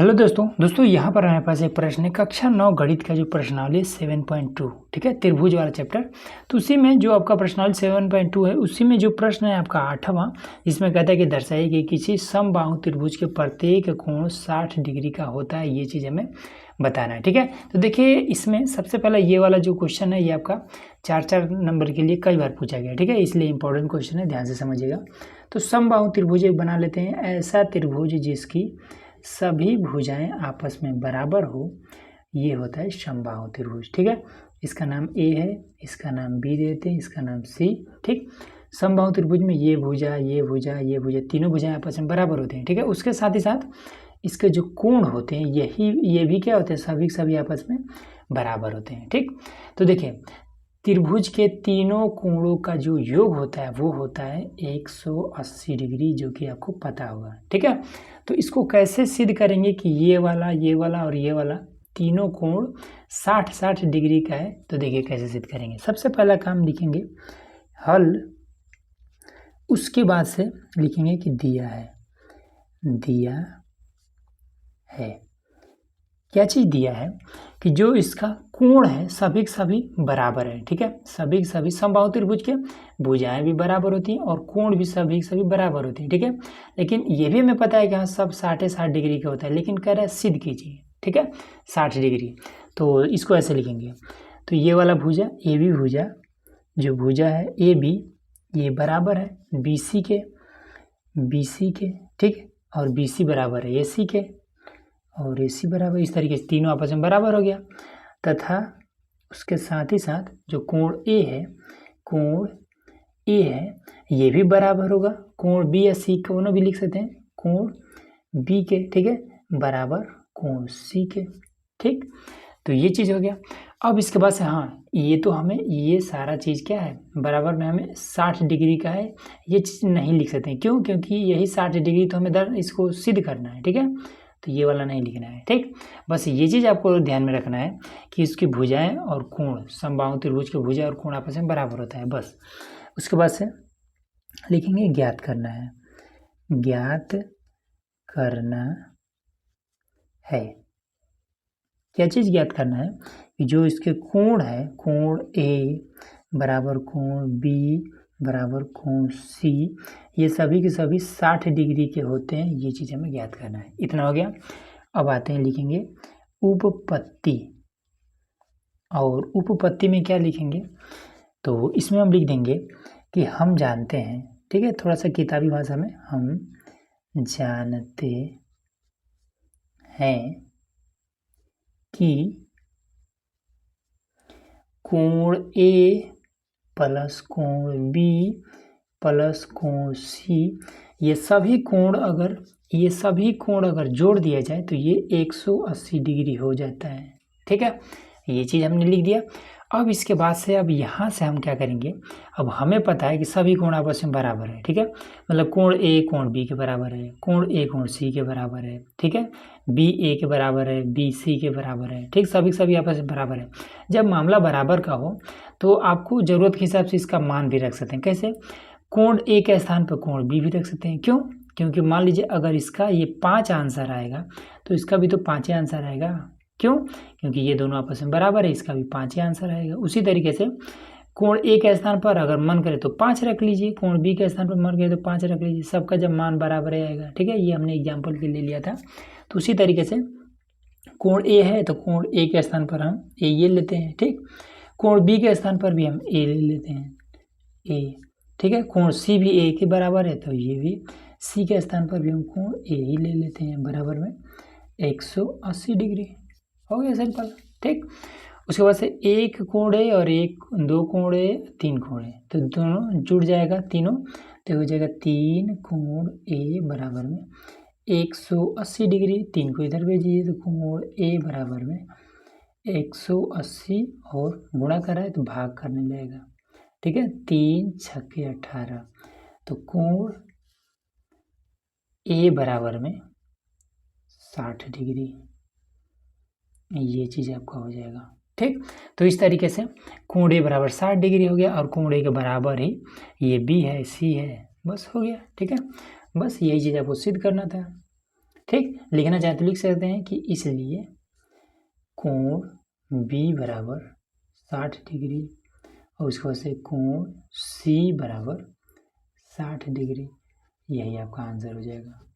Hello दोस्तों यहाँ पर हमारे पास एक प्रश्न है कक्षा 9 गणित का जो प्रश्नावली 7.2 ठीक है, त्रिभुज वाला चैप्टर। तो उसी में जो आपका प्रश्नावली 7.2 है उसी में जो प्रश्न है आपका 8वां, जिसमें कहता है कि दर्शाइए कि किसी समबाहु त्रिभुज के प्रत्येक कोण 60 डिग्री का होता है, ये चीज़ हमें बताना है। ठीक है, तो देखिए इसमें सबसे पहला ये वाला जो क्वेश्चन है ये आपका 4 नंबर के लिए कई बार पूछा गया। ठीक है, इसलिए इंपॉर्टेंट क्वेश्चन है, ध्यान से समझिएगा। तो समबाहु त्रिभुज एक बना लेते हैं, ऐसा त्रिभुज जिसकी सभी भुजाएं आपस में बराबर हो, ये होता है समबाहु त्रिभुज। ठीक है, इसका नाम ए है, इसका नाम बी देते हैं, इसका नाम सी। ठीक, समबाहु त्रिभुज में ये भुजा ये भुजा ये भुजा तीनों भुजाएं आपस में बराबर होते हैं। ठीक है, उसके साथ ही साथ इसके जो कोण होते हैं ये भी क्या होते हैं, सभी आपस में बराबर होते हैं। ठीक, तो देखिए त्रिभुज के तीनों कोणों का जो योग होता है वो होता है 180 डिग्री, जो कि आपको पता होगा। ठीक है, तो इसको कैसे सिद्ध करेंगे कि ये वाला और ये वाला तीनों कोण 60 डिग्री का है। तो देखिए कैसे सिद्ध करेंगे। सबसे पहला काम लिखेंगे हल, उसके बाद से लिखेंगे कि दिया है। क्या चीज़ दिया है कि जो इसका कोण है सभी के सभी बराबर है। ठीक है, सभी के सभी समबाहु त्रिभुज के भुजाएं भी बराबर होती हैं और कोण भी सभी के सभी बराबर होती हैं। ठीक है, लेकिन ये भी हमें पता है कि हाँ सब 60 डिग्री का होता है, लेकिन कह रहा है सिद्ध कीजिए। ठीक है, 60 डिग्री, तो इसको ऐसे लिखेंगे। तो ये वाला भुजा ए बी भुजा, जो भुजा है ए बी, ये बराबर है बी सी के। ठीक, और बी सी बराबर है ए सी के और ए सी बराबर, इस तरीके से तीनों आपस में बराबर हो गया। तथा उसके साथ ही साथ जो कोण ए है ये भी बराबर होगा कोण बी या सी, दोनों भी लिख सकते हैं, कोण बी के। ठीक है, बराबर कोण सी के। ठीक, तो ये चीज़ हो गया। अब इसके बाद से हाँ ये तो हमें ये सारा चीज़ क्या है बराबर में हमें 60 डिग्री का है, ये चीज़ नहीं लिख सकते हैं। क्यों? क्योंकि यही 60 डिग्री तो हमें इसको सिद्ध करना है। ठीक है, तो ये वाला नहीं लिखना है। ठीक, बस ये चीज़ आपको ध्यान में रखना है कि इसकी भुजाएं और कोण, समबाहु त्रिभुज के भुजा और कोण आपस में बराबर होता है, बस। उसके बाद से लिखेंगे ज्ञात करना है। क्या चीज़ ज्ञात करना है कि जो इसके कोण है, कोण ए बराबर कोण बी बराबर कोण सी, ये सभी के सभी 60 डिग्री के होते हैं, ये चीज़ हमें ज्ञात करना है। इतना हो गया। अब आते हैं लिखेंगे उपपत्ति, और उपपत्ति में क्या लिखेंगे, तो इसमें हम लिख देंगे कि हम जानते हैं। ठीक है, थोड़ा सा किताबी भाषा में, हम जानते हैं कि कोण ए प्लस कोण बी प्लस कोण सी, ये सभी कोण अगर जोड़ दिया जाए तो ये 180 डिग्री हो जाता है। ठीक है, ये चीज़ हमने लिख दिया। अब इसके बाद से अब यहाँ से हम क्या करेंगे, अब हमें पता है कि सभी कोण आपस में बराबर है। ठीक है, मतलब कोण ए कोण बी के बराबर है, कोण ए कोण सी के बराबर है। ठीक है, बी ए के बराबर है, बी सी के बराबर है। ठीक, सभी आपस में बराबर है। जब मामला बराबर का हो तो आपको ज़रूरत के हिसाब से इसका मान भी रख सकते हैं। कैसे? कोण ए के स्थान पर कोण बी भी रख सकते हैं। क्यों? क्योंकि मान लीजिए अगर इसका ये 5 आंसर आएगा तो इसका भी तो 5 ही आंसर आएगा। क्यों? क्योंकि ये दोनों आपस में बराबर है, इसका भी 5 ही आंसर आएगा। उसी तरीके से कोण ए के स्थान पर अगर मन करे तो 5 रख लीजिए, कोण बी के स्थान पर मन करे तो 5 रख लीजिए, सबका जब मान बराबर आएगा। ठीक है, ये हमने एग्जाम्पल के लिए लिया था। तो उसी तरीके से कोण ए है तो कोण ए के स्थान पर हम ए ये लेते हैं। ठीक, कोण बी के स्थान पर भी हम ए ले लेते हैं, ए। ठीक है, कोण सी भी ए के बराबर है तो ये भी सी के स्थान पर भी हम कोण ए ही ले लेते हैं, बराबर में 180 डिग्री। हो गया सिंपल। ठीक, उसके बाद से एक कोण है और दो कोण है, 3 कोण है, तो दोनों जुड़ जाएगा तीनों, तो हो जाएगा 3 कोण ए बराबर में 180 डिग्री। 3 को इधर भेजिए तो कोण ए बराबर में 180 और गुणा करा है तो भाग करने लगेगा। ठीक है, 3 छक्के 18, तो कोण ए बराबर में 60 डिग्री, ये चीज़ आपका हो जाएगा। ठीक, तो इस तरीके से कोण ए बराबर 60 डिग्री हो गया और कोण ए के बराबर ही ये बी है सी है, बस हो गया। ठीक है, बस यही चीज़ आपको सिद्ध करना था। ठीक, लिखना चाहे तो लिख सकते हैं कि इसलिए कोण B बराबर 60 डिग्री और उसके बाद से कोण C बराबर 60 डिग्री। यही आपका आंसर हो जाएगा।